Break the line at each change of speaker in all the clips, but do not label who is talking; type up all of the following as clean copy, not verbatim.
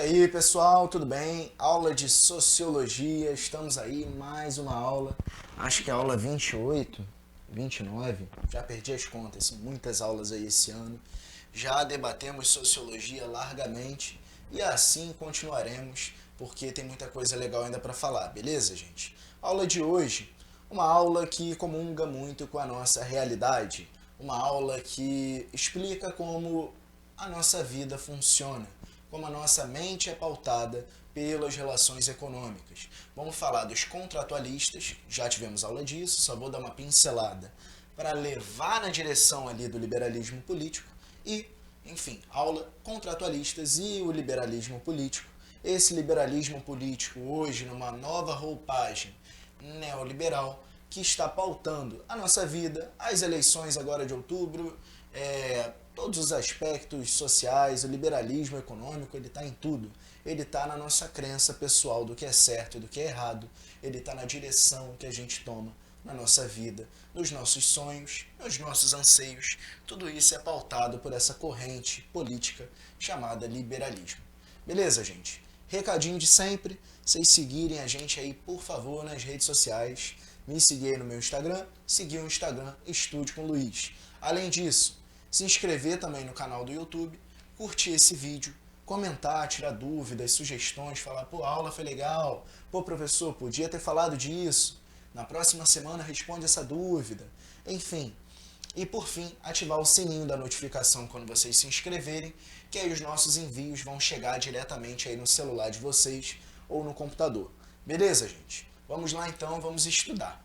aí, pessoal, tudo bem? Aula de Sociologia, estamos aí, mais uma aula, acho que é a aula 28, 29, já perdi as contas, são muitas aulas aí esse ano. Já debatemos Sociologia largamente e assim continuaremos, porque tem muita coisa legal ainda para falar, beleza, gente? Aula de hoje, uma aula que comunga muito com a nossa realidade, uma aula que explica como a nossa vida funciona, como a nossa mente é pautada pelas relações econômicas. Vamos falar dos contratualistas, já tivemos aula disso, só vou dar uma pincelada para levar na direção ali do liberalismo político e, enfim, aula contratualistas e o liberalismo político. Esse liberalismo político hoje numa nova roupagem neoliberal que está pautando a nossa vida, as eleições agora de outubro, todos os aspectos sociais, o liberalismo econômico, ele está em tudo. Ele está na nossa crença pessoal do que é certo e do que é errado. Ele está na direção que a gente toma na nossa vida, nos nossos sonhos, nos nossos anseios. Tudo isso é pautado por essa corrente política chamada liberalismo. Beleza, gente? Recadinho de sempre, vocês seguirem a gente aí, por favor, nas redes sociais. Me seguir aí no meu Instagram, seguir o Instagram Estude com Luiz. Além disso, se inscrever também no canal do YouTube, curtir esse vídeo, comentar, tirar dúvidas, sugestões, falar, pô, a aula foi legal, pô, professor, podia ter falado disso, na próxima semana responde essa dúvida, enfim. E por fim, ativar o sininho da notificação quando vocês se inscreverem, que aí os nossos envios vão chegar diretamente aí no celular de vocês ou no computador. Beleza, gente? Vamos lá então, vamos estudar.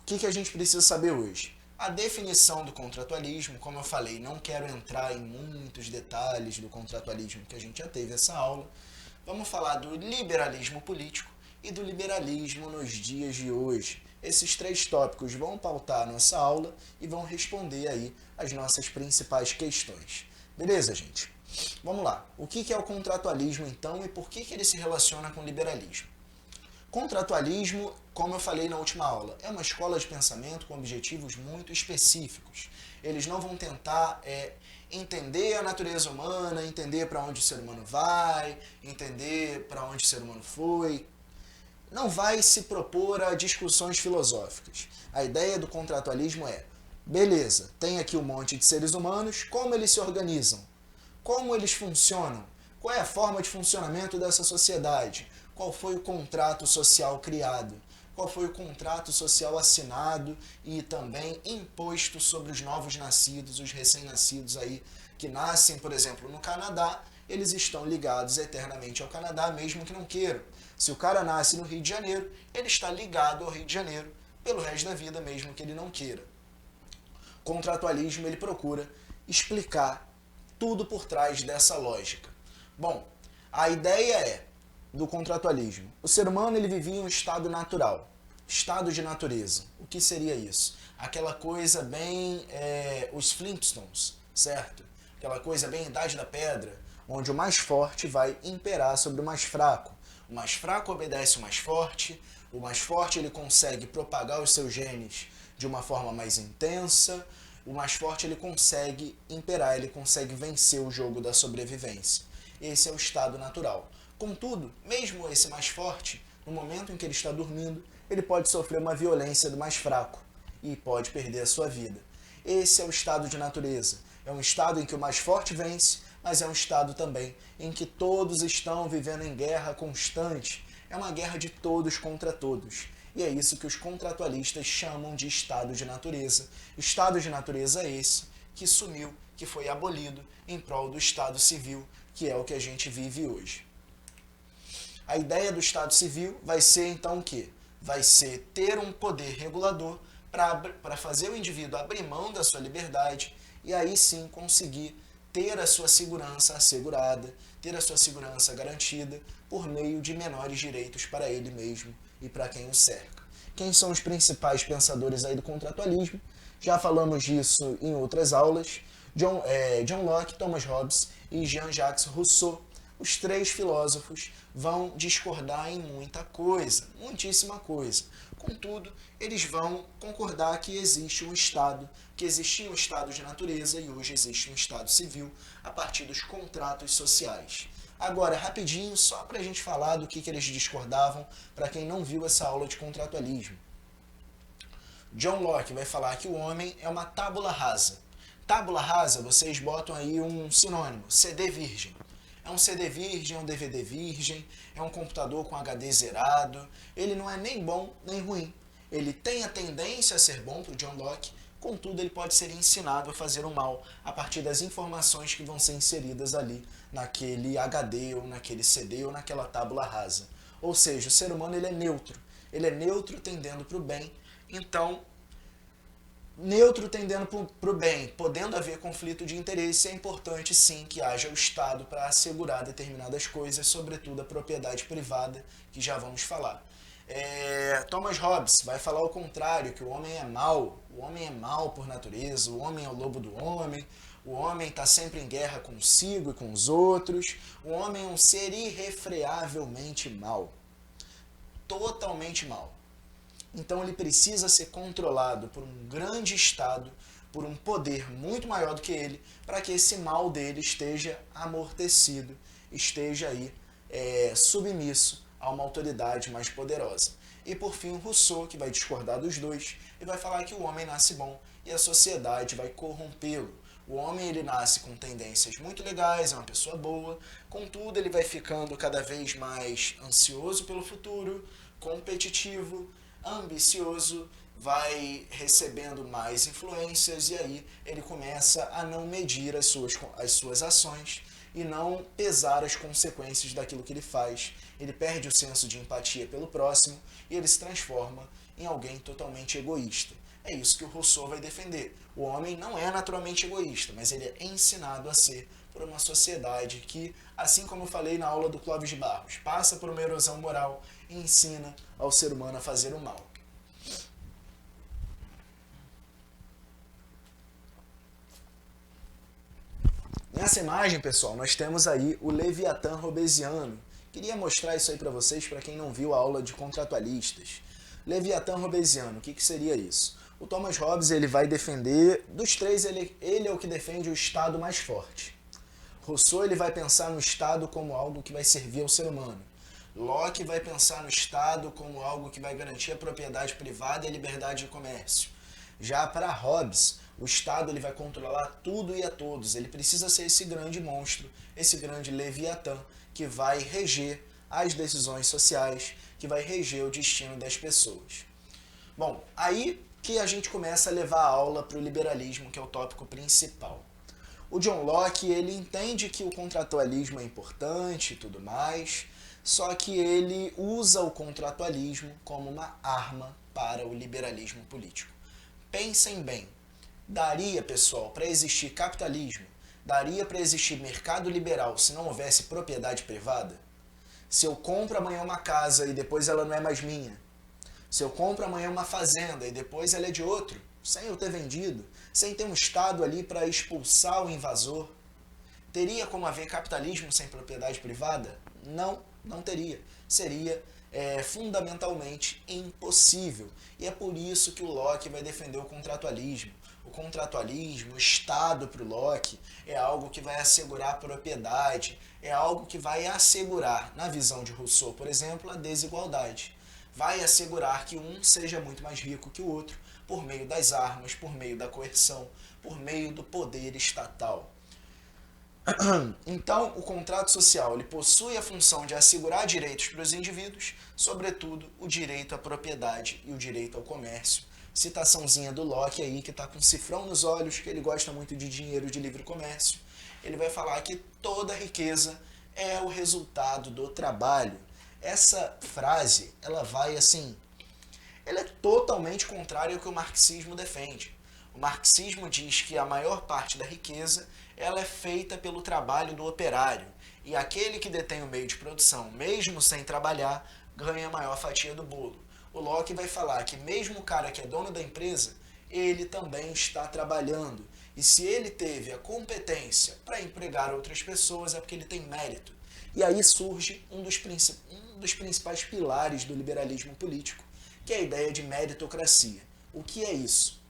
O que a gente precisa saber hoje? A definição do contratualismo, como eu falei, não quero entrar em muitos detalhes do contratualismo que a gente já teve essa aula. Vamos falar do liberalismo político e do liberalismo nos dias de hoje. Esses três tópicos vão pautar a nossa aula e vão responder aí as nossas principais questões. Beleza, gente? Vamos lá. O que é o contratualismo, então, e por que ele se relaciona com o liberalismo? Contratualismo, como eu falei na última aula, é uma escola de pensamento com objetivos muito específicos. Eles não vão tentar entender a natureza humana, entender para onde o ser humano vai, entender para onde o ser humano foi. Não vai se propor a discussões filosóficas. A ideia do contratualismo é, beleza, tem aqui um monte de seres humanos, como eles se organizam? Como eles funcionam? Qual é a forma de funcionamento dessa sociedade? Qual foi o contrato social criado? Qual foi o contrato social assinado e também imposto sobre os novos nascidos, os recém-nascidos aí que nascem, por exemplo, no Canadá, eles estão ligados eternamente ao Canadá, mesmo que não queiram. Se o cara nasce no Rio de Janeiro, ele está ligado ao Rio de Janeiro pelo resto da vida, mesmo que ele não queira. O contratualismo, ele procura explicar tudo por trás dessa lógica. Bom, a ideia do contratualismo. O ser humano ele vivia em um estado natural, estado de natureza. O que seria isso? Aquela coisa bem os Flintstones, certo? Aquela coisa bem Idade da Pedra, onde o mais forte vai imperar sobre o mais fraco. O mais fraco obedece o mais forte ele consegue propagar os seus genes de uma forma mais intensa, o mais forte ele consegue imperar, ele consegue vencer o jogo da sobrevivência. Esse é o estado natural. Contudo, mesmo esse mais forte, no momento em que ele está dormindo, ele pode sofrer uma violência do mais fraco e pode perder a sua vida. Esse é o estado de natureza. É um estado em que o mais forte vence, mas é um estado também em que todos estão vivendo em guerra constante. É uma guerra de todos contra todos. E é isso que os contratualistas chamam de estado de natureza. Estado de natureza esse que sumiu, que foi abolido em prol do estado civil, que é o que a gente vive hoje. A ideia do Estado Civil vai ser então o quê? Vai ser ter um poder regulador para fazer o indivíduo abrir mão da sua liberdade e aí sim conseguir ter a sua segurança assegurada, ter a sua segurança garantida por meio de menores direitos para ele mesmo e para quem o cerca. Quem são os principais pensadores aí do contratualismo? Já falamos disso em outras aulas. John Locke, Thomas Hobbes e Jean-Jacques Rousseau. Os três filósofos vão discordar em muita coisa, muitíssima coisa. Contudo, eles vão concordar que existe um Estado, que existia um Estado de natureza e hoje existe um Estado civil a partir dos contratos sociais. Agora, rapidinho, só para a gente falar do que eles discordavam, para quem não viu essa aula de contratualismo. John Locke vai falar que o homem é uma tábula rasa. Tábula rasa, vocês botam aí um sinônimo, CD virgem. É um CD virgem, é um DVD virgem, é um computador com HD zerado. Ele não é nem bom nem ruim. Ele tem a tendência a ser bom para o John Locke, contudo ele pode ser ensinado a fazer o mal a partir das informações que vão ser inseridas ali naquele HD ou naquele CD ou naquela tábula rasa. Ou seja, o ser humano ele é neutro tendendo para o bem. Então, neutro tendendo para o bem, podendo haver conflito de interesse, é importante sim que haja o Estado para assegurar determinadas coisas, sobretudo a propriedade privada, que já vamos falar. Thomas Hobbes vai falar o contrário, que o homem é mau por natureza, o homem é o lobo do homem, o homem está sempre em guerra consigo e com os outros, o homem é um ser irrefreavelmente mau, totalmente mau. Então ele precisa ser controlado por um grande Estado, por um poder muito maior do que ele, para que esse mal dele esteja amortecido, esteja aí submisso a uma autoridade mais poderosa. E por fim o Rousseau, que vai discordar dos dois, e vai falar que o homem nasce bom e a sociedade vai corrompê-lo. O homem ele nasce com tendências muito legais, é uma pessoa boa, contudo ele vai ficando cada vez mais ansioso pelo futuro, competitivo, ambicioso, vai recebendo mais influências e aí ele começa a não medir as suas ações e não pesar as consequências daquilo que ele faz. Ele perde o senso de empatia pelo próximo e ele se transforma em alguém totalmente egoísta. É isso que o Rousseau vai defender. O homem não é naturalmente egoísta, mas ele é ensinado a ser por uma sociedade que, assim como eu falei na aula do Clóvis de Barros, passa por uma erosão moral e ensina ao ser humano a fazer o mal. Nessa imagem, pessoal, nós temos aí o Leviatã Hobbesiano. Queria mostrar isso aí para vocês, para quem não viu a aula de contratualistas. Leviatã Hobbesiano, o que seria isso? O Thomas Hobbes ele vai defender, dos três, ele é o que defende o Estado mais forte. Rousseau ele vai pensar no Estado como algo que vai servir ao ser humano. Locke vai pensar no Estado como algo que vai garantir a propriedade privada e a liberdade de comércio. Já para Hobbes, o Estado ele vai controlar tudo e a todos. Ele precisa ser esse grande monstro, esse grande Leviatã, que vai reger as decisões sociais, que vai reger o destino das pessoas. Bom, aí que a gente começa a levar a aula para o liberalismo, que é o tópico principal. O John Locke ele entende que o contratualismo é importante e tudo mais, só que ele usa o contratualismo como uma arma para o liberalismo político. Pensem bem, daria, pessoal, para existir capitalismo, daria para existir mercado liberal se não houvesse propriedade privada? Se eu compro amanhã uma casa e depois ela não é mais minha, se eu compro amanhã uma fazenda e depois ela é de outro, sem eu ter vendido, sem ter um Estado ali para expulsar o invasor, teria como haver capitalismo sem propriedade privada? Não, não teria. Seria fundamentalmente impossível. E é por isso que o Locke vai defender o contratualismo. O contratualismo, o Estado para o Locke, é algo que vai assegurar a propriedade, é algo que vai assegurar, na visão de Rousseau, por exemplo, a desigualdade. Vai assegurar que um seja muito mais rico que o outro, por meio das armas, por meio da coerção, por meio do poder estatal. Então, o contrato social ele possui a função de assegurar direitos para os indivíduos, sobretudo o direito à propriedade e o direito ao comércio. Citaçãozinha do Locke aí, que está com cifrão nos olhos, que ele gosta muito de dinheiro de livre comércio. Ele vai falar que toda riqueza é o resultado do trabalho. Essa frase, ela vai assim, ela é totalmente contrária ao que o marxismo defende. O marxismo diz que a maior parte da riqueza ela é feita pelo trabalho do operário, e aquele que detém o meio de produção, mesmo sem trabalhar, ganha a maior fatia do bolo. O Locke vai falar que mesmo o cara que é dono da empresa, ele também está trabalhando, e se ele teve a competência para empregar outras pessoas é porque ele tem mérito. E aí surge um dos principais pilares do liberalismo político, que é a ideia de meritocracia. O que é isso?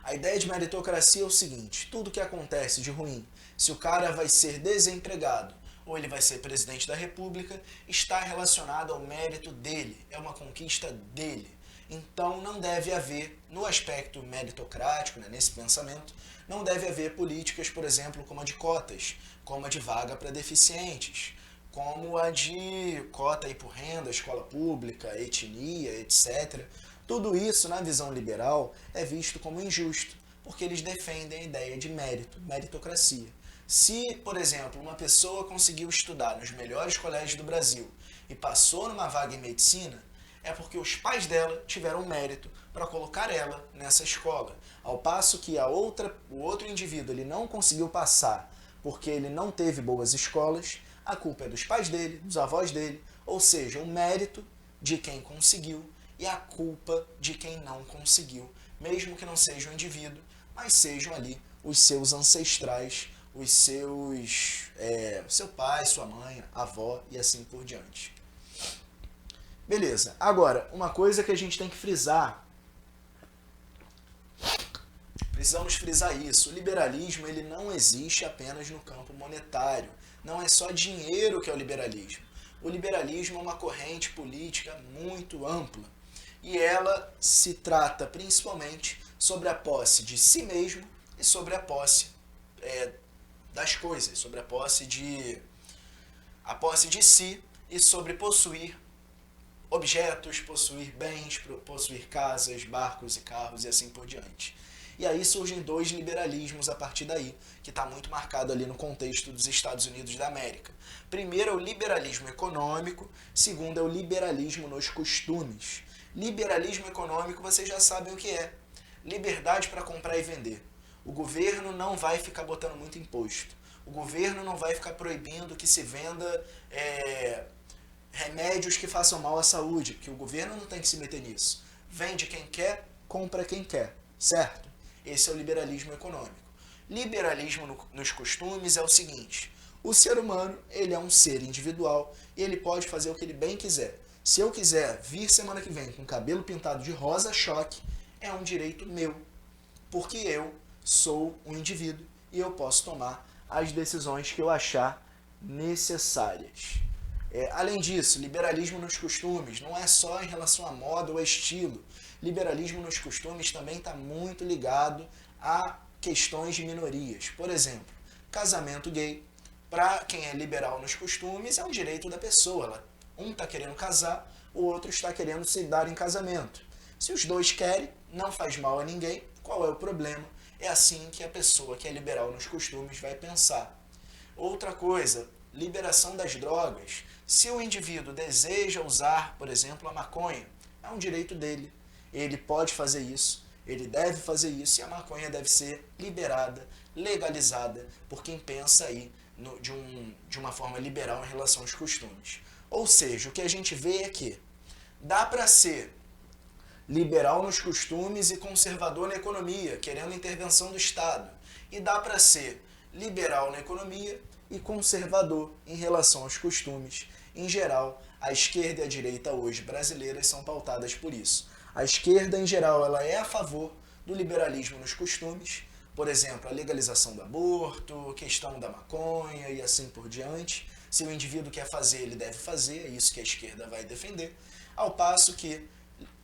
A ideia de meritocracia é o seguinte: tudo que acontece de ruim, se o cara vai ser desempregado ou ele vai ser presidente da República, está relacionado ao mérito dele, é uma conquista dele. Então não deve haver, no aspecto meritocrático, né, nesse pensamento, não deve haver políticas, por exemplo, como a de cotas, como a de vaga para deficientes, como a de cota aí por renda, escola pública, etnia, etc. Tudo isso, na visão liberal, é visto como injusto, porque eles defendem a ideia de mérito, meritocracia. Se, por exemplo, uma pessoa conseguiu estudar nos melhores colégios do Brasil e passou numa vaga em medicina, é porque os pais dela tiveram mérito para colocar ela nessa escola. Ao passo que o outro indivíduo ele não conseguiu passar porque ele não teve boas escolas, a culpa é dos pais dele, dos avós dele, ou seja, o mérito de quem conseguiu e a culpa de quem não conseguiu, mesmo que não seja o indivíduo, mas sejam ali os seus ancestrais, os seu pai, sua mãe, avó e assim por diante. Beleza, agora, uma coisa que a gente tem que frisar, precisamos frisar isso, o liberalismo ele não existe apenas no campo monetário, não é só dinheiro que é o liberalismo. O liberalismo é uma corrente política muito ampla e ela se trata principalmente sobre a posse de si mesmo e sobre a posse das coisas, sobre a posse de si e sobre possuir objetos, possuir bens, possuir casas, barcos e carros e assim por diante. E aí surgem dois liberalismos a partir daí, que está muito marcado ali no contexto dos Estados Unidos da América. Primeiro é o liberalismo econômico, segundo é o liberalismo nos costumes. Liberalismo econômico, vocês já sabem o que é. Liberdade para comprar e vender. O governo não vai ficar botando muito imposto. O governo não vai ficar proibindo que se venda remédios que façam mal à saúde, porque o governo não tem que se meter nisso. Vende quem quer, compra quem quer, certo? Esse é o liberalismo econômico. Liberalismo nos costumes é o seguinte: o ser humano ele é um ser individual e ele pode fazer o que ele bem quiser. Se eu quiser vir semana que vem com o cabelo pintado de rosa choque, é um direito meu, porque eu sou um indivíduo e eu posso tomar as decisões que eu achar necessárias. Além disso, liberalismo nos costumes não é só em relação à moda ou a estilo. Liberalismo nos costumes também está muito ligado a questões de minorias. Por exemplo, casamento gay, para quem é liberal nos costumes, é um direito da pessoa. Um está querendo casar, o outro está querendo se dar em casamento. Se os dois querem, não faz mal a ninguém, qual é o problema? É assim que a pessoa que é liberal nos costumes vai pensar. Outra coisa, liberação das drogas. Se o indivíduo deseja usar, por exemplo, a maconha, é um direito dele. Ele pode fazer isso, ele deve fazer isso e a maconha deve ser liberada, legalizada, por quem pensa aí de uma forma liberal em relação aos costumes. Ou seja, o que a gente vê é que dá para ser liberal nos costumes e conservador na economia, querendo intervenção do Estado. E dá para ser liberal na economia e conservador em relação aos costumes. Em geral, a esquerda e a direita hoje brasileiras são pautadas por isso. A esquerda, em geral, ela é a favor do liberalismo nos costumes, por exemplo, a legalização do aborto, questão da maconha e assim por diante. Se o indivíduo quer fazer, ele deve fazer, é isso que a esquerda vai defender. Ao passo que,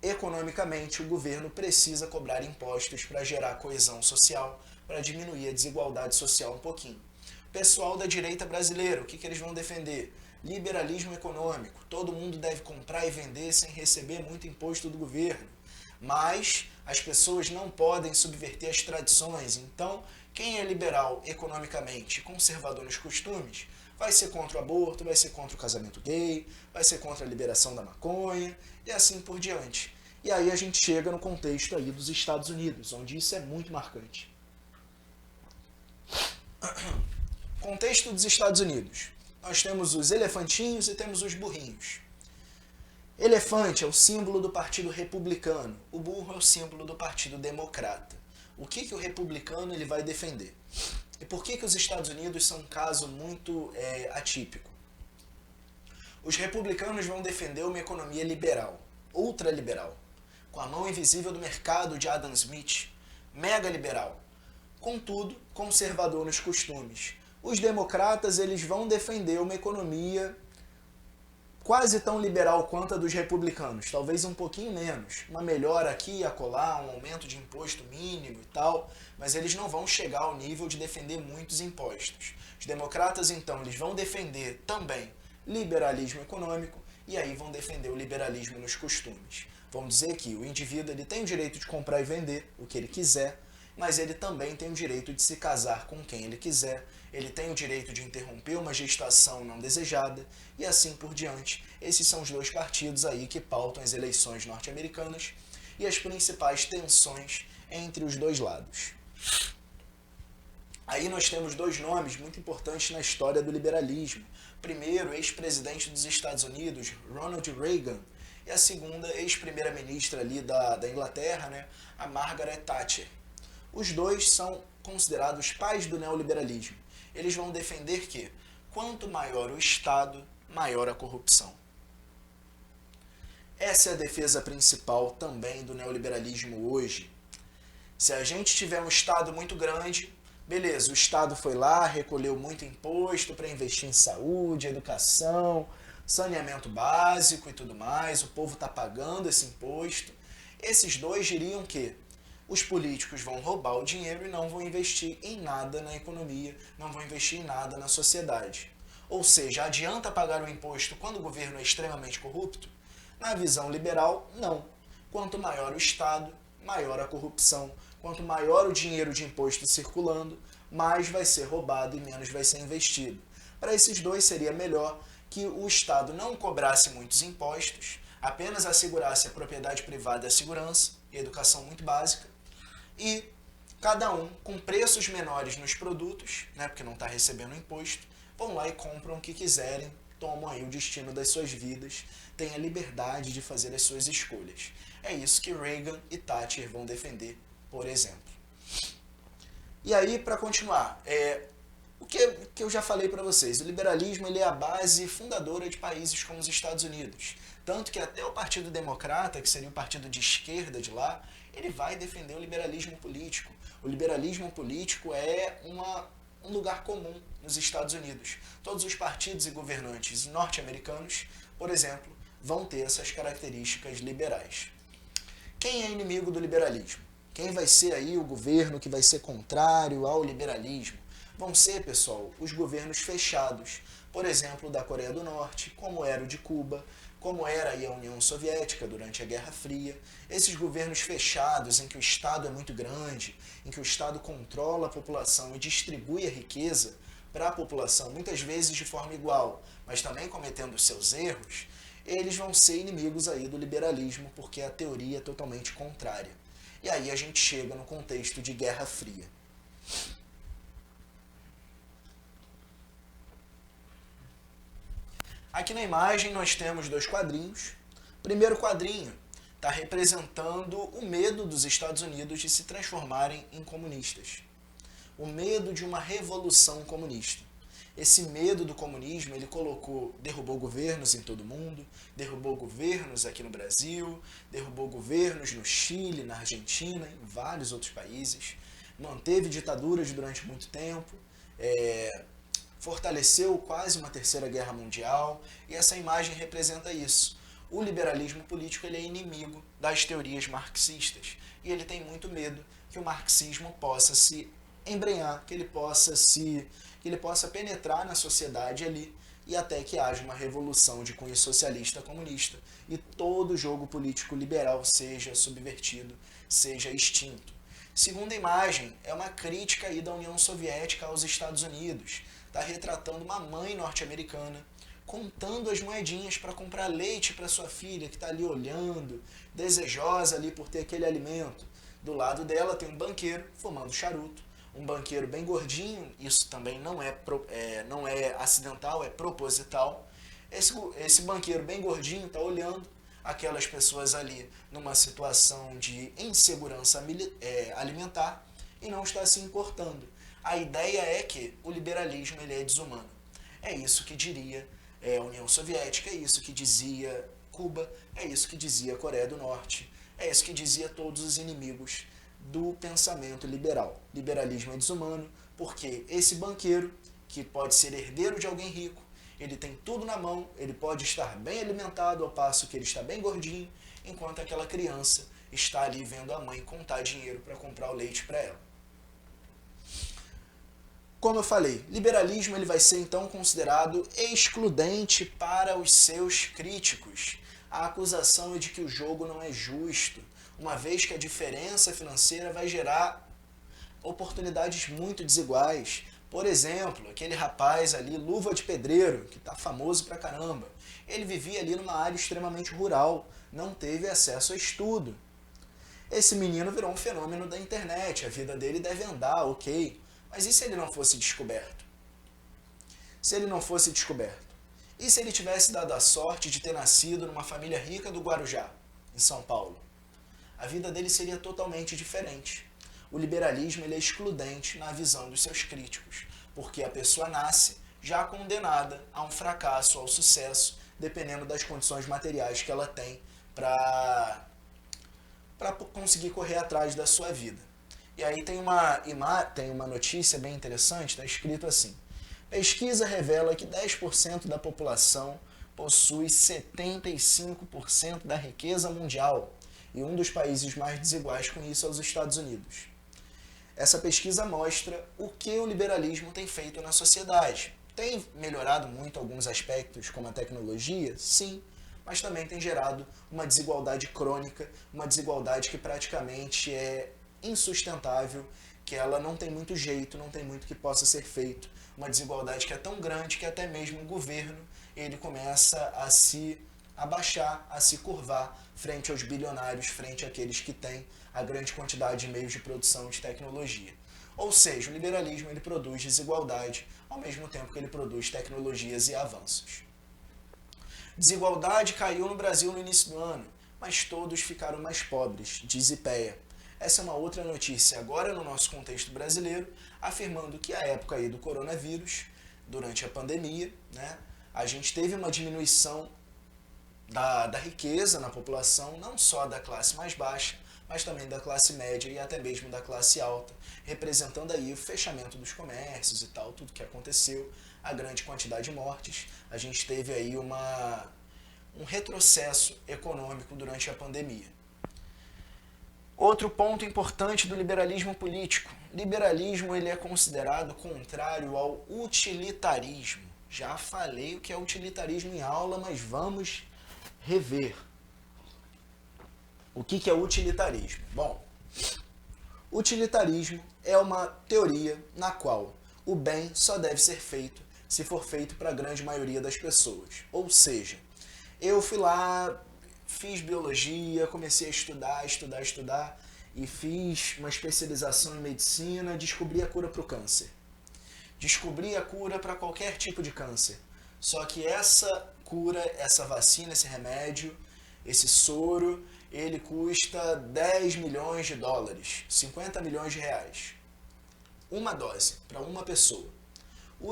economicamente, o governo precisa cobrar impostos para gerar coesão social, para diminuir a desigualdade social um pouquinho. Pessoal da direita brasileira, o que eles vão defender? Liberalismo econômico. Todo mundo deve comprar e vender sem receber muito imposto do governo. Mas as pessoas não podem subverter as tradições. Então, quem é liberal economicamente e conservador nos costumes vai ser contra o aborto, vai ser contra o casamento gay, vai ser contra a liberação da maconha e assim por diante. E aí a gente chega no contexto aí dos Estados Unidos, onde isso é muito marcante. Contexto dos Estados Unidos. Nós temos os elefantinhos e temos os burrinhos. Elefante é o símbolo do Partido Republicano. O burro é o símbolo do Partido Democrata. O que o republicano ele vai defender? E por que os Estados Unidos são um caso muito atípico? Os republicanos vão defender uma economia liberal. ultraliberal. Com a mão invisível do mercado de Adam Smith, mega liberal. Contudo, conservador nos costumes. Os democratas eles vão defender uma economia quase tão liberal quanto a dos republicanos, talvez um pouquinho menos, uma melhora aqui e acolá, um aumento de imposto mínimo e tal, mas eles não vão chegar ao nível de defender muitos impostos. Os democratas, então, eles vão defender também liberalismo econômico e aí vão defender o liberalismo nos costumes. Vão dizer que o indivíduo ele tem o direito de comprar e vender o que ele quiser, mas ele também tem o direito de se casar com quem ele quiser, ele tem o direito de interromper uma gestação não desejada e assim por diante. Esses são os dois partidos aí que pautam as eleições norte-americanas e as principais tensões entre os dois lados. Aí nós temos dois nomes muito importantes na história do liberalismo. Primeiro, ex-presidente dos Estados Unidos, Ronald Reagan, e a segunda, ex-primeira-ministra ali da Inglaterra, né, a Margaret Thatcher. Os dois são considerados pais do neoliberalismo. Eles vão defender que, quanto maior o Estado, maior a corrupção. Essa é a defesa principal também do neoliberalismo hoje. Se a gente tiver um Estado muito grande, beleza, o Estado foi lá, recolheu muito imposto para investir em saúde, educação, saneamento básico e tudo mais, o povo está pagando esse imposto. Esses dois diriam que os políticos vão roubar o dinheiro e não vão investir em nada na economia, não vão investir em nada na sociedade. Ou seja, adianta pagar o imposto quando o governo é extremamente corrupto? Na visão liberal, não. Quanto maior o Estado, maior a corrupção. Quanto maior o dinheiro de imposto circulando, mais vai ser roubado e menos vai ser investido. Para esses dois seria melhor que o Estado não cobrasse muitos impostos, apenas assegurasse a propriedade privada e a segurança e a educação muito básica, e cada um com preços menores nos produtos, né, porque não está recebendo imposto, vão lá e compram o que quiserem, tomam aí o destino das suas vidas, têm a liberdade de fazer as suas escolhas. É isso que Reagan e Thatcher vão defender, por exemplo. E aí, para continuar, o que eu já falei para vocês, o liberalismo ele é a base fundadora de países como os Estados Unidos. Tanto que até o Partido Democrata, que seria o partido de esquerda de lá, ele vai defender o liberalismo político. O liberalismo político é um lugar comum nos Estados Unidos. Todos os partidos e governantes norte-americanos, por exemplo, vão ter essas características liberais. Quem é inimigo do liberalismo? Quem vai ser aí o governo que vai ser contrário ao liberalismo? Vão ser, pessoal, os governos fechados, por exemplo, da Coreia do Norte, como era o de Cuba, como era aí a União Soviética durante a Guerra Fria. Esses governos fechados, em que o Estado é muito grande, em que o Estado controla a população e distribui a riqueza para a população, muitas vezes de forma igual, mas também cometendo seus erros, eles vão ser inimigos aí do liberalismo, porque a teoria é totalmente contrária. E aí a gente chega no contexto de Guerra Fria. Aqui na imagem nós temos dois quadrinhos. O primeiro quadrinho está representando o medo dos Estados Unidos de se transformarem em comunistas. O medo de uma revolução comunista. Esse medo do comunismo, ele derrubou governos em todo o mundo, derrubou governos aqui no Brasil, derrubou governos no Chile, na Argentina, em vários outros países, manteve ditaduras durante muito tempo, fortaleceu quase uma terceira guerra mundial, e essa imagem representa isso. O liberalismo político ele é inimigo das teorias marxistas, e ele tem muito medo que o marxismo possa se embrenhar, que ele possa penetrar na sociedade ali, e até que haja uma revolução de cunho socialista comunista, e todo o jogo político liberal seja subvertido, seja extinto. Segunda imagem é uma crítica aí da União Soviética aos Estados Unidos. Está retratando uma mãe norte-americana contando as moedinhas para comprar leite para sua filha, que está ali olhando, desejosa ali por ter aquele alimento. Do lado dela tem um banqueiro fumando charuto, um banqueiro bem gordinho, isso também não é acidental, é proposital. Esse banqueiro bem gordinho está olhando aquelas pessoas ali numa situação de insegurança alimentar e não está se importando. A ideia é que o liberalismo ele é desumano. É isso que diria a União Soviética, é isso que dizia Cuba, é isso que dizia a Coreia do Norte, é isso que dizia todos os inimigos do pensamento liberal. Liberalismo é desumano porque esse banqueiro, que pode ser herdeiro de alguém rico, ele tem tudo na mão, ele pode estar bem alimentado ao passo que ele está bem gordinho, enquanto aquela criança está ali vendo a mãe contar dinheiro para comprar o leite para ela. Como eu falei, liberalismo ele vai ser então considerado excludente para os seus críticos. A acusação é de que o jogo não é justo, uma vez que a diferença financeira vai gerar oportunidades muito desiguais. Por exemplo, aquele rapaz ali, Luva de Pedreiro, que está famoso pra caramba, ele vivia ali numa área extremamente rural, não teve acesso a estudo. Esse menino virou um fenômeno da internet, a vida dele deve andar, ok. Mas e se ele não fosse descoberto? Se ele não fosse descoberto? E se ele tivesse dado a sorte de ter nascido numa família rica do Guarujá, em São Paulo? A vida dele seria totalmente diferente. O liberalismo ele é excludente na visão dos seus críticos, porque a pessoa nasce já condenada a um fracasso, ao sucesso, dependendo das condições materiais que ela tem para conseguir correr atrás da sua vida. E aí tem uma notícia bem interessante, está escrito assim: pesquisa revela que 10% da população possui 75% da riqueza mundial, e um dos países mais desiguais com isso é os Estados Unidos. Essa pesquisa mostra o que o liberalismo tem feito na sociedade. Tem melhorado muito alguns aspectos, como a tecnologia? Sim, mas também tem gerado uma desigualdade crônica, uma desigualdade que praticamente é insustentável, que ela não tem muito jeito, não tem muito que possa ser feito. Uma desigualdade que é tão grande que até mesmo o governo ele começa a se abaixar, a se curvar frente aos bilionários, frente àqueles que têm a grande quantidade de meios de produção de tecnologia. Ou seja, o liberalismo ele produz desigualdade, ao mesmo tempo que ele produz tecnologias e avanços. Desigualdade caiu no Brasil no início do ano, mas todos ficaram mais pobres, diz IPEA. Essa é uma outra notícia agora no nosso contexto brasileiro, afirmando que a época aí do coronavírus, durante a pandemia, né, a gente teve uma diminuição da riqueza na população, não só da classe mais baixa, mas também da classe média e até mesmo da classe alta, representando aí o fechamento dos comércios e tal, tudo que aconteceu, a grande quantidade de mortes. A gente teve aí um retrocesso econômico durante a pandemia. Outro ponto importante do liberalismo político. Liberalismo ele é considerado contrário ao utilitarismo. Já falei o que é utilitarismo em aula, mas vamos rever. O que é utilitarismo? Bom, utilitarismo é uma teoria na qual o bem só deve ser feito se for feito para a grande maioria das pessoas. Ou seja, eu fui lá, fiz biologia, comecei a estudar e fiz uma especialização em medicina, descobri a cura para o câncer. Descobri a cura para qualquer tipo de câncer. Só que essa cura, essa vacina, esse remédio, esse soro, ele custa 10 milhões de dólares, 50 milhões de reais. Uma dose para uma pessoa. O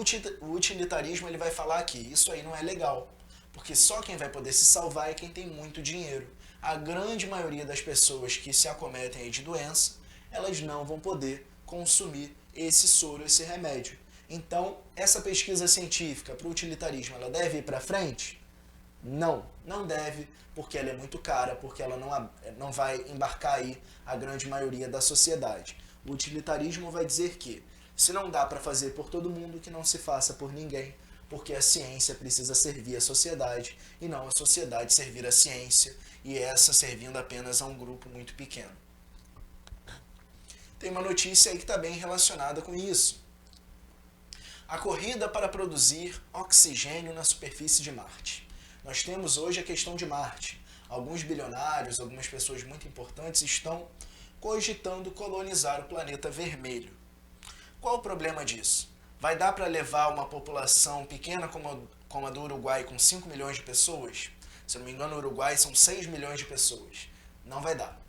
utilitarismo ele vai falar que isso aí não é legal, porque só quem vai poder se salvar é quem tem muito dinheiro. A grande maioria das pessoas que se acometem aí de doença, elas não vão poder consumir esse soro, esse remédio. Então, essa pesquisa científica para o utilitarismo, ela deve ir para frente? Não, não deve, porque ela é muito cara, porque ela não vai embarcar aí a grande maioria da sociedade. O utilitarismo vai dizer que, se não dá para fazer por todo mundo, que não se faça por ninguém, porque a ciência precisa servir a sociedade e não a sociedade servir a ciência, e essa servindo apenas a um grupo muito pequeno. Tem uma notícia aí que está bem relacionada com isso. A corrida para produzir oxigênio na superfície de Marte. Nós temos hoje a questão de Marte. Alguns bilionários, algumas pessoas muito importantes estão cogitando colonizar o planeta vermelho. Qual o problema disso? Vai dar para levar uma população pequena como a do Uruguai com 5 milhões de pessoas? Se não me engano, no Uruguai são 6 milhões de pessoas. Não vai dar.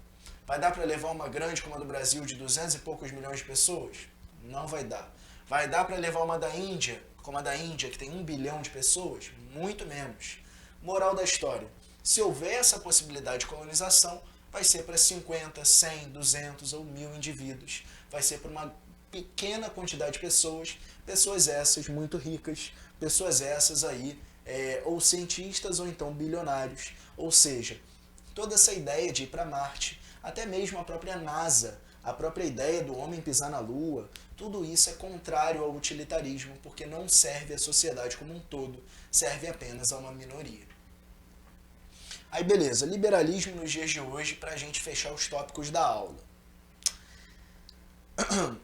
Vai dar para levar uma grande como a do Brasil de 200 e poucos milhões de pessoas? Não vai dar. Vai dar para levar uma da Índia, como a da Índia, que tem 1 bilhão de pessoas? Muito menos. Moral da história. Se houver essa possibilidade de colonização, vai ser para 50, 100, 200 ou 1000 indivíduos. Vai ser para uma pequena quantidade de pessoas, pessoas essas muito ricas, pessoas essas aí, ou cientistas ou então bilionários. Ou seja, toda essa ideia de ir para Marte, até mesmo a própria NASA, a própria ideia do homem pisar na Lua, tudo isso é contrário ao utilitarismo, porque não serve à sociedade como um todo, serve apenas a uma minoria. Aí beleza, liberalismo nos dias de hoje para a gente fechar os tópicos da aula.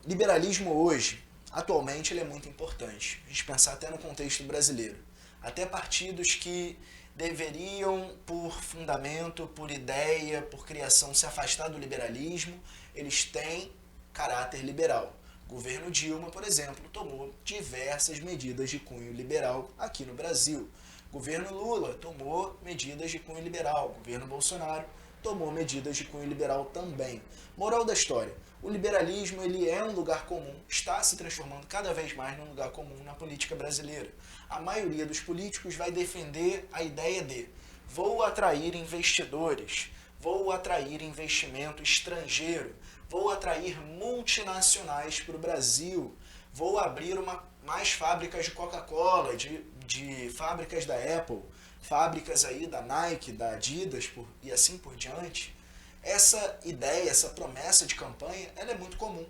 Liberalismo hoje, atualmente, ele é muito importante. A gente pensar até no contexto brasileiro. Até partidos que deveriam, por fundamento, por ideia, por criação, se afastar do liberalismo, eles têm caráter liberal. O governo Dilma, por exemplo, tomou diversas medidas de cunho liberal aqui no Brasil. O governo Lula tomou medidas de cunho liberal. O governo Bolsonaro tomou medidas de cunho liberal também. Moral da história, o liberalismo ele é um lugar comum, está se transformando cada vez mais num lugar comum na política brasileira. A maioria dos políticos vai defender a ideia de vou atrair investidores, vou atrair investimento estrangeiro, vou atrair multinacionais para o Brasil, vou abrir mais fábricas de Coca-Cola, de fábricas da Apple, fábricas aí da Nike, da Adidas e assim por diante. Essa ideia, essa promessa de campanha, ela é muito comum.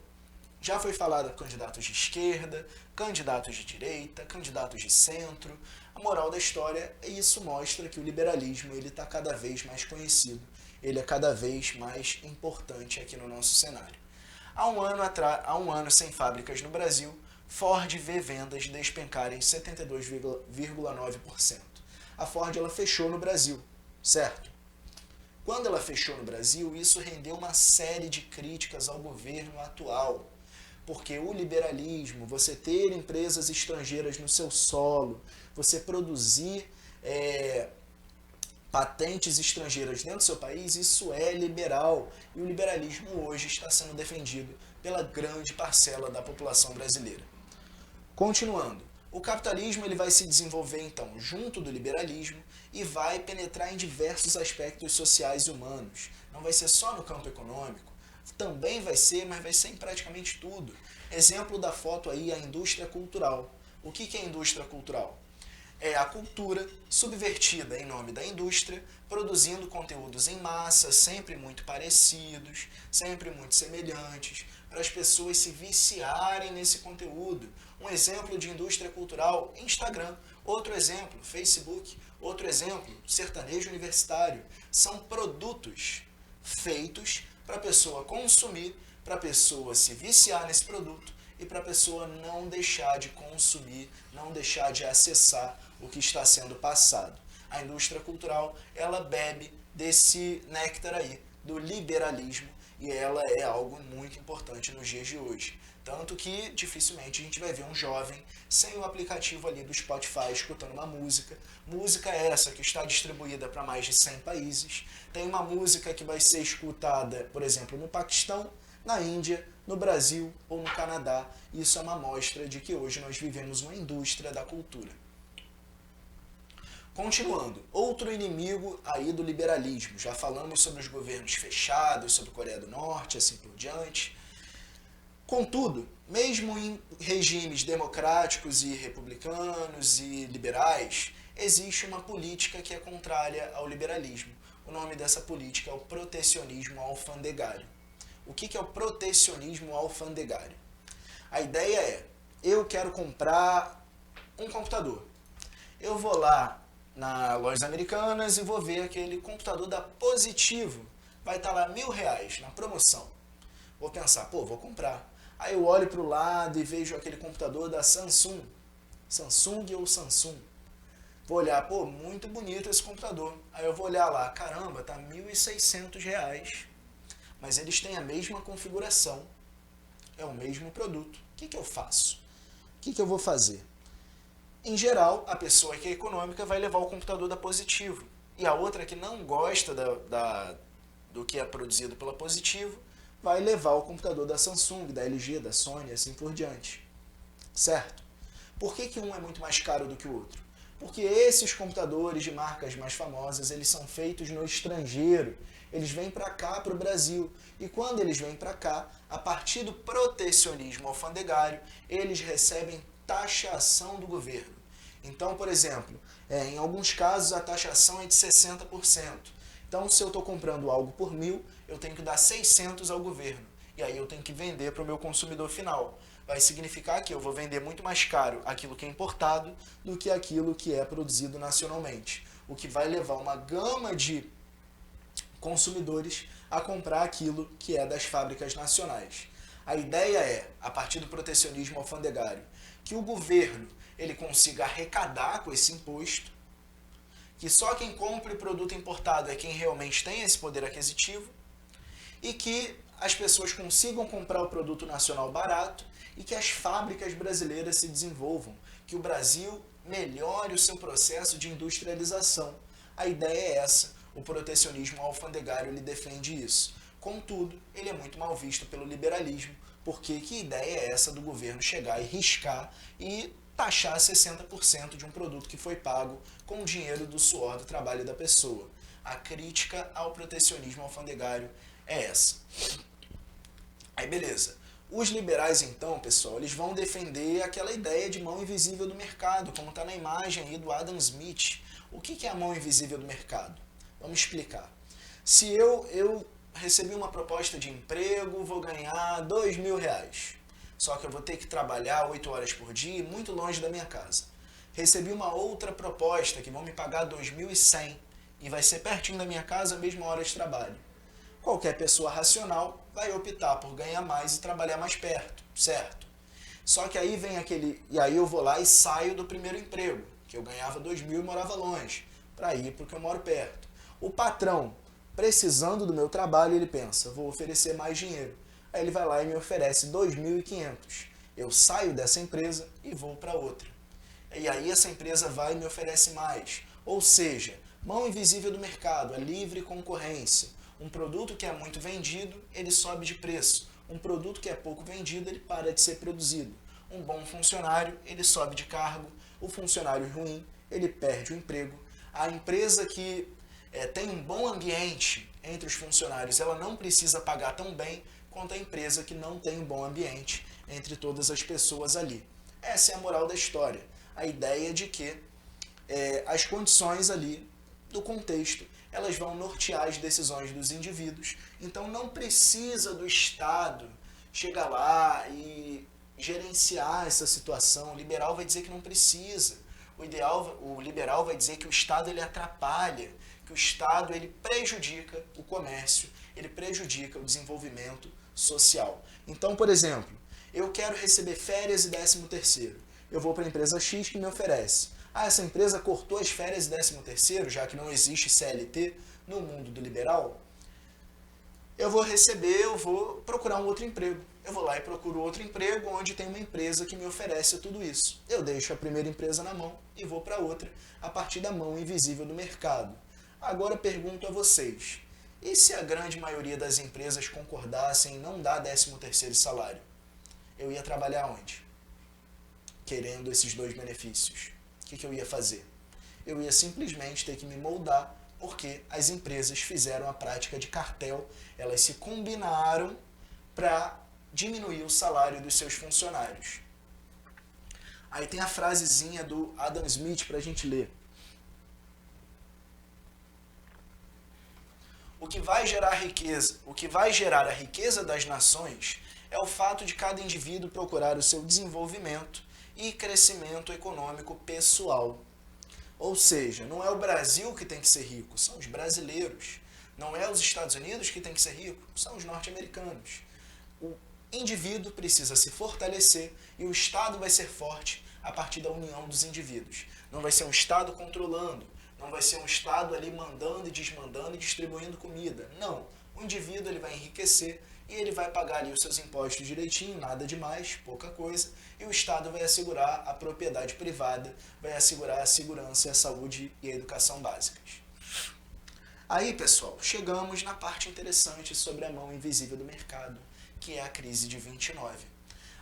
Já foi falado com candidatos de esquerda, candidatos de direita, candidatos de centro. A moral da história é isso, mostra que o liberalismo ele está cada vez mais conhecido, ele é cada vez mais importante aqui no nosso cenário. Há um ano sem fábricas no Brasil, Ford vê vendas despencarem 72,9%. A Ford ela fechou no Brasil, certo? Quando ela fechou no Brasil, isso rendeu uma série de críticas ao governo atual, porque o liberalismo, você ter empresas estrangeiras no seu solo, você produzir patentes estrangeiras dentro do seu país, isso é liberal. E o liberalismo hoje está sendo defendido pela grande parcela da população brasileira. Continuando, o capitalismo ele vai se desenvolver então junto do liberalismo e vai penetrar em diversos aspectos sociais e humanos. Não vai ser só no campo econômico, também vai ser, mas vai ser em praticamente tudo. Exemplo da foto aí, a indústria cultural. O que é a indústria cultural? É a cultura subvertida em nome da indústria, produzindo conteúdos em massa, sempre muito parecidos, sempre muito semelhantes, para as pessoas se viciarem nesse conteúdo. Um exemplo de indústria cultural, Instagram. Outro exemplo, Facebook. Outro exemplo, sertanejo universitário. São produtos feitos para a pessoa consumir, para a pessoa se viciar nesse produto e para a pessoa não deixar de consumir, não deixar de acessar o que está sendo passado. A indústria cultural, ela bebe desse néctar aí, do liberalismo, e ela é algo muito importante nos dias de hoje. Tanto que dificilmente a gente vai ver um jovem sem o aplicativo ali do Spotify escutando uma música. Música essa que está distribuída para mais de 100 países. Tem uma música que vai ser escutada, por exemplo, no Paquistão, na Índia, no Brasil ou no Canadá. Isso é uma amostra de que hoje nós vivemos uma indústria da cultura. Continuando, outro inimigo aí do liberalismo. Já falamos sobre os governos fechados, sobre a Coreia do Norte, assim por diante. Contudo, mesmo em regimes democráticos e republicanos e liberais, existe uma política que é contrária ao liberalismo. O nome dessa política é o protecionismo alfandegário. O que é o protecionismo alfandegário? A ideia é, eu quero comprar um computador. Eu vou lá na Lojas Americanas e vou ver aquele computador da Positivo. Vai estar lá R$1.000 na promoção. Vou pensar, vou comprar. Aí eu olho para o lado e vejo aquele computador da Samsung. Samsung ou Samsung. Vou olhar, muito bonito esse computador. Aí eu vou olhar lá, caramba, tá R$1.600. Mas eles têm a mesma configuração. É o mesmo produto. O que eu faço? O que eu vou fazer? Em geral, a pessoa que é econômica vai levar o computador da Positivo. E a outra que não gosta do que é produzido pela Positivo vai levar o computador da Samsung, da LG, da Sony, assim por diante. Certo? Por que um é muito mais caro do que o outro? Porque esses computadores de marcas mais famosas, eles são feitos no estrangeiro. Eles vêm para cá, para o Brasil. E quando eles vêm para cá, a partir do protecionismo alfandegário, eles recebem taxação do governo. Então, por exemplo, em alguns casos a taxação é de 60%. Então, se eu estou comprando algo por 1.000, eu tenho que dar 600 ao governo. E aí eu tenho que vender para o meu consumidor final. Vai significar que eu vou vender muito mais caro aquilo que é importado do que aquilo que é produzido nacionalmente. O que vai levar uma gama de consumidores a comprar aquilo que é das fábricas nacionais. A ideia é, a partir do protecionismo alfandegário, que o governo ele consiga arrecadar com esse imposto, que só quem compra o produto importado é quem realmente tem esse poder aquisitivo, e que as pessoas consigam comprar o produto nacional barato e que as fábricas brasileiras se desenvolvam, que o Brasil melhore o seu processo de industrialização. A ideia é essa, o protecionismo alfandegário ele defende isso. Contudo, ele é muito mal visto pelo liberalismo, porque que ideia é essa do governo chegar e riscar e taxar 60% de um produto que foi pago com o dinheiro do suor do trabalho da pessoa? A crítica ao protecionismo alfandegário é essa. Aí beleza. Os liberais então, pessoal, eles vão defender aquela ideia de mão invisível do mercado, como está na imagem aí do Adam Smith. O que é a mão invisível do mercado? Vamos explicar. Se eu recebi uma proposta de emprego, vou ganhar R$2.000. Só que eu vou ter que trabalhar 8 horas por dia, muito longe da minha casa. Recebi uma outra proposta que vão me pagar 2.100 e vai ser pertinho da minha casa, a mesma hora de trabalho. Qualquer pessoa racional vai optar por ganhar mais e trabalhar mais perto, certo? Só que aí vem aquele... E aí eu vou lá e saio do primeiro emprego, que eu ganhava 2.000 e morava longe, para ir porque eu moro perto. O patrão, precisando do meu trabalho, ele pensa, vou oferecer mais dinheiro. Aí ele vai lá e me oferece 2.500. Eu saio dessa empresa e vou para outra. E aí essa empresa vai e me oferece mais. Ou seja, mão invisível do mercado, a livre concorrência. Um produto que é muito vendido, ele sobe de preço. Um produto que é pouco vendido, ele para de ser produzido. Um bom funcionário, ele sobe de cargo. O funcionário ruim, ele perde o emprego. A empresa que tem um bom ambiente entre os funcionários, ela não precisa pagar tão bem quanto a empresa que não tem um bom ambiente entre todas as pessoas ali. Essa é a moral da história. A ideia de que as condições ali do contexto, elas vão nortear as decisões dos indivíduos. Então não precisa do Estado chegar lá e gerenciar essa situação. O liberal vai dizer que não precisa. O liberal vai dizer que o Estado ele atrapalha, que o Estado ele prejudica o comércio, ele prejudica o desenvolvimento social. Então, por exemplo, eu quero receber férias e 13º. Eu vou para a empresa X que me oferece. Essa empresa cortou as férias e 13º, já que não existe CLT no mundo do liberal. Eu vou procurar um outro emprego. Eu vou lá e procuro outro emprego onde tem uma empresa que me oferece tudo isso. Eu deixo a primeira empresa na mão e vou para outra a partir da mão invisível do mercado. Agora pergunto a vocês, e se a grande maioria das empresas concordassem em não dar 13º salário? Eu ia trabalhar onde? Querendo esses dois benefícios. O que eu ia fazer? Eu ia simplesmente ter que me moldar, porque as empresas fizeram a prática de cartel, elas se combinaram para diminuir o salário dos seus funcionários. Aí tem a frasezinha do Adam Smith para a gente ler. O que vai gerar a riqueza das nações é o fato de cada indivíduo procurar o seu desenvolvimento e crescimento econômico pessoal. Ou seja, não é o Brasil que tem que ser rico, são os brasileiros. Não é os Estados Unidos que tem que ser rico, são os norte-americanos. O indivíduo precisa se fortalecer e o Estado vai ser forte a partir da união dos indivíduos. Não vai ser um Estado controlando, não vai ser um Estado ali mandando e desmandando e distribuindo comida. Não, o indivíduo ele vai enriquecer e ele vai pagar ali os seus impostos direitinho, nada demais, pouca coisa, e o Estado vai assegurar a propriedade privada, vai assegurar a segurança, a saúde e a educação básicas. Aí, pessoal, chegamos na parte interessante sobre a mão invisível do mercado, que é a crise de 29.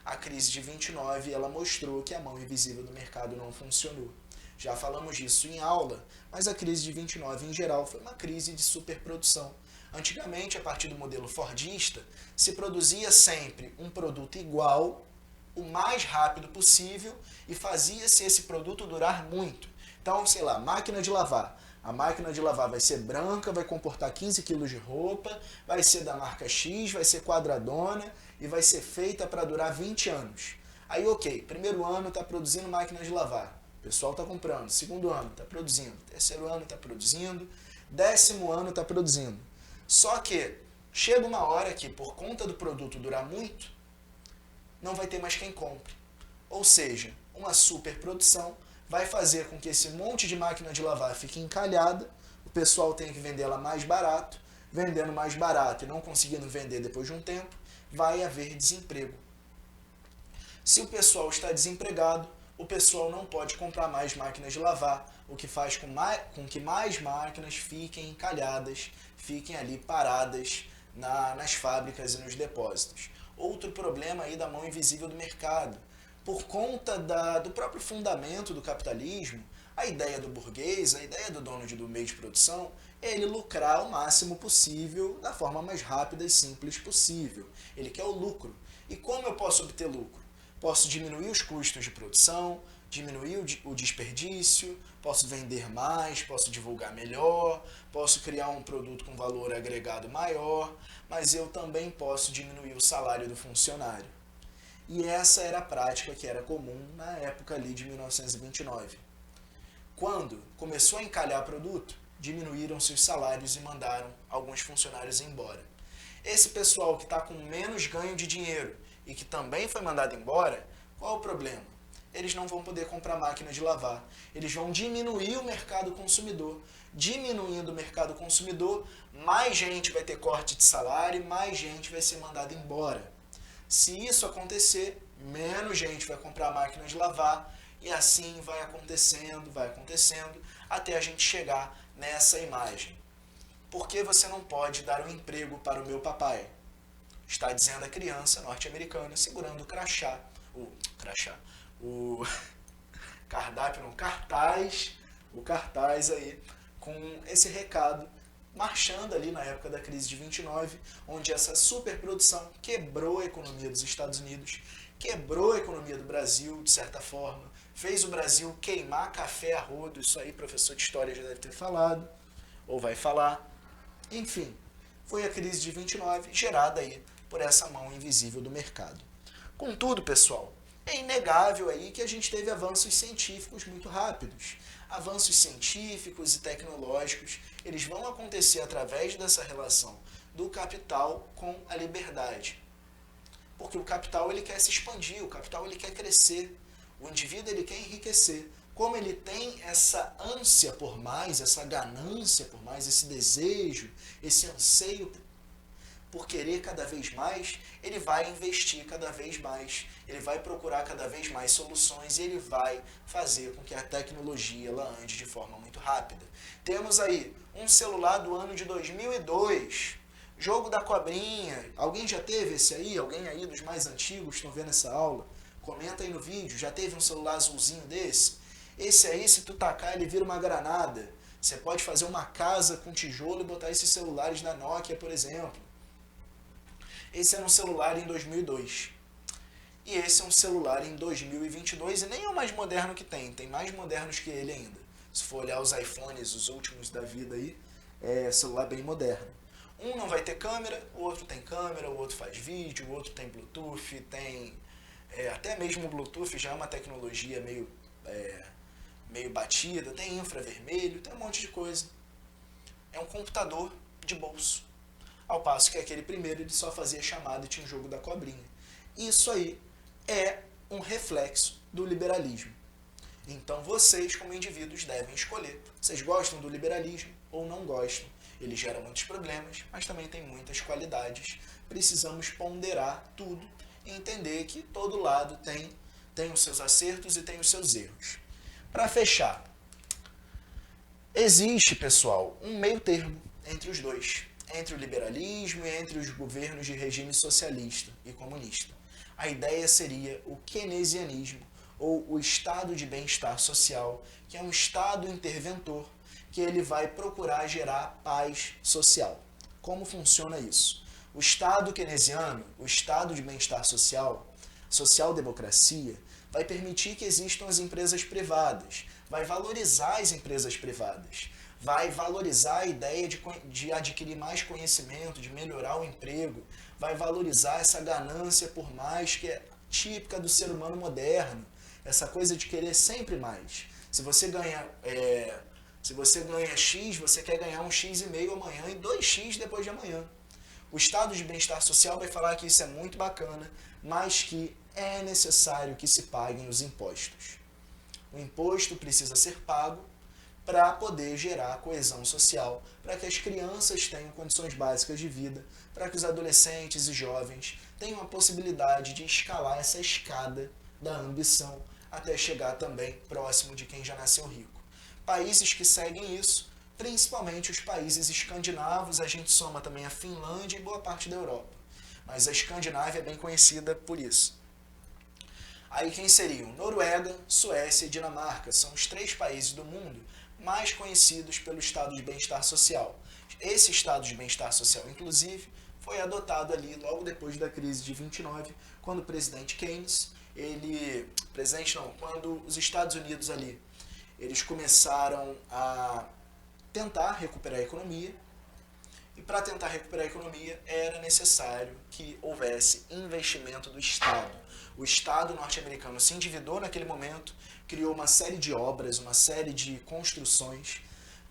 A crise de 29, ela mostrou que a mão invisível do mercado não funcionou. Já falamos disso em aula, mas a crise de 29 em geral foi uma crise de superprodução. Antigamente, a partir do modelo fordista, se produzia sempre um produto igual, o mais rápido possível, e fazia-se esse produto durar muito. Então, sei lá, máquina de lavar. A máquina de lavar vai ser branca, vai comportar 15 kg de roupa, vai ser da marca X, vai ser quadradona e vai ser feita para durar 20 anos. Aí, ok, primeiro ano está produzindo máquina de lavar, o pessoal está comprando. Segundo ano está produzindo, terceiro ano está produzindo, 10º ano está produzindo. Só que chega uma hora que, por conta do produto durar muito, não vai ter mais quem compre. Ou seja, uma superprodução vai fazer com que esse monte de máquina de lavar fique encalhada, o pessoal tem que vender ela mais barato, vendendo mais barato e não conseguindo vender depois de um tempo, vai haver desemprego. Se o pessoal está desempregado, o pessoal não pode comprar mais máquinas de lavar, o que faz com que mais máquinas fiquem encalhadas, fiquem ali paradas nas fábricas e nos depósitos. Outro problema aí da mão invisível do mercado. Por conta do próprio fundamento do capitalismo, a ideia do burguês, a ideia do dono do meio de produção, é ele lucrar o máximo possível da forma mais rápida e simples possível. Ele quer o lucro. E como eu posso obter lucro? Posso diminuir os custos de produção, diminuir o desperdício, posso vender mais, posso divulgar melhor, posso criar um produto com valor agregado maior, mas eu também posso diminuir o salário do funcionário. E essa era a prática que era comum na época ali de 1929. Quando começou a encalhar produto, diminuíram-se os salários e mandaram alguns funcionários embora. Esse pessoal que está com menos ganho de dinheiro e que também foi mandado embora, qual é o problema? Eles não vão poder comprar máquina de lavar. Eles vão diminuir o mercado consumidor. Diminuindo o mercado consumidor, mais gente vai ter corte de salário, mais gente vai ser mandada embora. Se isso acontecer, menos gente vai comprar a máquina de lavar e assim vai acontecendo, até a gente chegar nessa imagem. Por que você não pode dar um emprego para o meu papai? Está dizendo a criança norte-americana segurando o cardápio, não, o cartaz aí com esse recado, marchando ali na época da crise de 29, onde essa superprodução quebrou a economia dos Estados Unidos, quebrou a economia do Brasil, de certa forma, fez o Brasil queimar café a rodo, isso aí professor de história já deve ter falado, ou vai falar. Enfim, foi a crise de 29 gerada aí por essa mão invisível do mercado. Contudo, pessoal, é inegável aí que a gente teve avanços científicos muito rápidos. Avanços científicos e tecnológicos, eles vão acontecer através dessa relação do capital com a liberdade. Porque o capital ele quer se expandir, o capital ele quer crescer, o indivíduo ele quer enriquecer. Como ele tem essa ânsia por mais, essa ganância por mais, esse desejo, esse anseio por querer cada vez mais, ele vai investir cada vez mais, ele vai procurar cada vez mais soluções e ele vai fazer com que a tecnologia ela ande de forma muito rápida. Temos aí um celular do ano de 2002, jogo da cobrinha. Alguém já teve esse aí? Alguém aí dos mais antigos estão vendo essa aula? Comenta aí no vídeo, já teve um celular azulzinho desse? Esse aí, se tu tacar, ele vira uma granada. Você pode fazer uma casa com tijolo e botar esses celulares da Nokia, por exemplo. Esse era um celular em 2002. E esse é um celular em 2022 e nem é o mais moderno que tem. Tem mais modernos que ele ainda. Se for olhar os iPhones, os últimos da vida aí, é celular bem moderno. Um não vai ter câmera, o outro tem câmera, o outro faz vídeo, o outro tem Bluetooth, tem... até mesmo o Bluetooth já é uma tecnologia meio batida, tem infravermelho, tem um monte de coisa. É um computador de bolso. Ao passo que aquele primeiro ele só fazia chamada e tinha um jogo da cobrinha. Isso aí é um reflexo do liberalismo. Então vocês, como indivíduos, devem escolher. Vocês gostam do liberalismo ou não gostam? Ele gera muitos problemas, mas também tem muitas qualidades. Precisamos ponderar tudo e entender que todo lado tem os seus acertos e tem os seus erros. Para fechar, existe, pessoal, um meio termo entre os dois. Entre o liberalismo e entre os governos de regime socialista e comunista. A ideia seria o keynesianismo, ou o estado de bem-estar social, que é um estado interventor, que ele vai procurar gerar paz social. Como funciona isso? O estado keynesiano, o estado de bem-estar social, social-democracia, vai permitir que existam as empresas privadas, vai valorizar as empresas privadas, vai valorizar a ideia de adquirir mais conhecimento, de melhorar o emprego, vai valorizar essa ganância por mais, que é típica do ser humano moderno, essa coisa de querer sempre mais. Se você ganha X, você quer ganhar um X e meio amanhã e 2X depois de amanhã. O estado de bem-estar social vai falar que isso é muito bacana, mas que é necessário que se paguem os impostos. O imposto precisa ser pago para poder gerar coesão social, para que as crianças tenham condições básicas de vida, para que os adolescentes e jovens tenham a possibilidade de escalar essa escada da ambição até chegar também próximo de quem já nasceu rico. Países que seguem isso, principalmente os países escandinavos, a gente soma também a Finlândia e boa parte da Europa. Mas a Escandinávia é bem conhecida por isso. Aí quem seriam? Noruega, Suécia e Dinamarca são os 3 países do mundo mais conhecidos pelo estado de bem-estar social. Esse estado de bem-estar social, inclusive, foi adotado ali logo depois da crise de 29, quando o presidente Keynes, quando os Estados Unidos ali, eles começaram a tentar recuperar a economia, e para tentar recuperar a economia era necessário que houvesse investimento do Estado. O Estado norte-americano se endividou naquele momento, criou uma série de obras, uma série de construções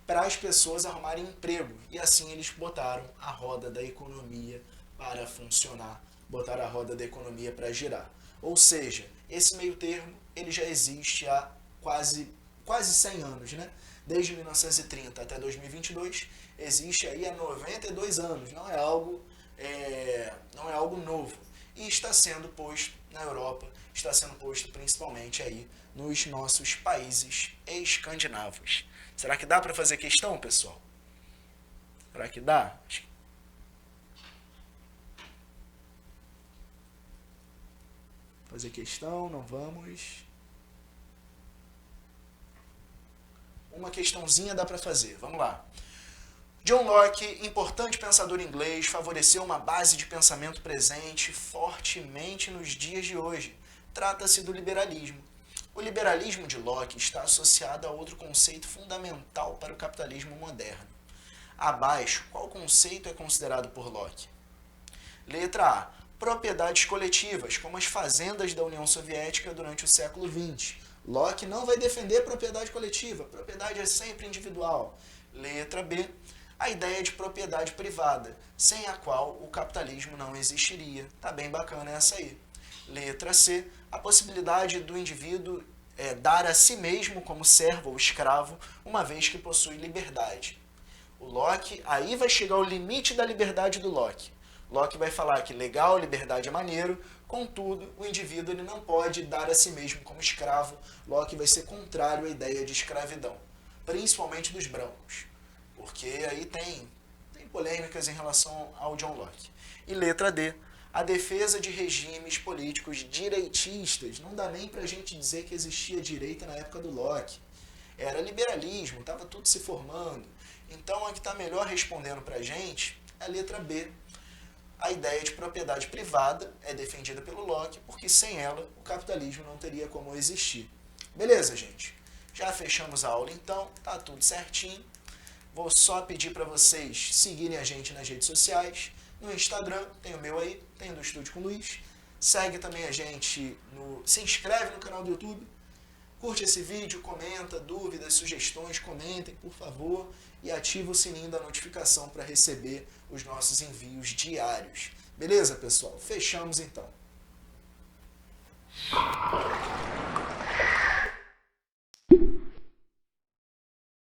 para as pessoas arrumarem emprego. E assim eles botaram a roda da economia para funcionar, botaram a roda da economia para girar. Ou seja, esse meio termo ele já existe há quase 100 anos, né? Desde 1930 até 2022, existe aí há 92 anos, não é algo novo. E está sendo posto na Europa, está sendo posto principalmente aí nos nossos países escandinavos. Será que dá para fazer questão, pessoal? Será que dá? Fazer questão, não vamos. Uma questãozinha dá para fazer, vamos lá. John Locke, importante pensador inglês, favoreceu uma base de pensamento presente fortemente nos dias de hoje. Trata-se do liberalismo. O liberalismo de Locke está associado a outro conceito fundamental para o capitalismo moderno. Abaixo, qual conceito é considerado por Locke? Letra A. Propriedades coletivas, como as fazendas da União Soviética durante o século XX. Locke não vai defender propriedade coletiva, propriedade é sempre individual. Letra B. A ideia de propriedade privada, sem a qual o capitalismo não existiria. Tá bem bacana essa aí. Letra C. A possibilidade do indivíduo dar a si mesmo como servo ou escravo, uma vez que possui liberdade. O Locke, aí vai chegar o limite da liberdade do Locke. Locke vai falar que legal, liberdade é maneiro, contudo, o indivíduo ele não pode dar a si mesmo como escravo. Locke vai ser contrário à ideia de escravidão, principalmente dos brancos, porque aí tem polêmicas em relação ao John Locke. E letra D, a defesa de regimes políticos direitistas. Não dá nem para a gente dizer que existia direita na época do Locke. Era liberalismo, estava tudo se formando. Então, a que está melhor respondendo para a gente é a letra B. A ideia de propriedade privada é defendida pelo Locke, porque sem ela o capitalismo não teria como existir. Beleza, gente? Já fechamos a aula então, tá tudo certinho. Vou só pedir para vocês seguirem a gente nas redes sociais. No Instagram, tem o meu aí, tem o do Estúdio com Luiz. Segue também a gente, se inscreve no canal do YouTube. Curte esse vídeo, comenta, dúvidas, sugestões, comentem, por favor. E ativa o sininho da notificação para receber os nossos envios diários. Beleza, pessoal? Fechamos então.